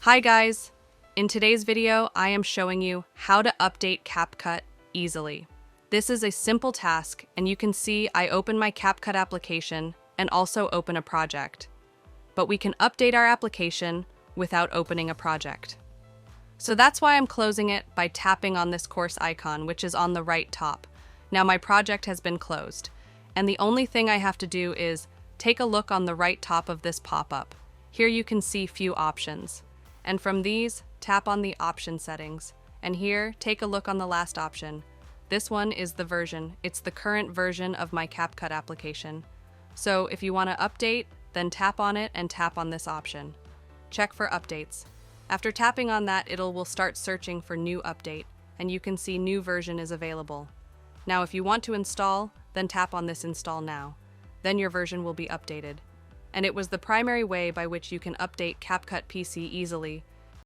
Hi guys! In today's video, I am showing you how to update Capcut easily. This is a simple task, and you can see I open my Capcut application and also open a project. But we can update our application without opening a project. So that's why I'm closing it by tapping on this course icon, which is on the right top. Now my project has been closed, and the only thing I have to do is take a look on the right top of this pop-up. Here you can see few options. And from these, tap on the option settings. And here, take a look on the last option. This one is the version. It's the current version of my Capcut application. So if you want to update, then tap on it and tap on this option. Check for updates. After tapping on that, will start searching for new update, and you can see new version is available. Now if you want to install, then tap on this install now. Then your version will be updated. And it was the primary way by which you can update Capcut PC easily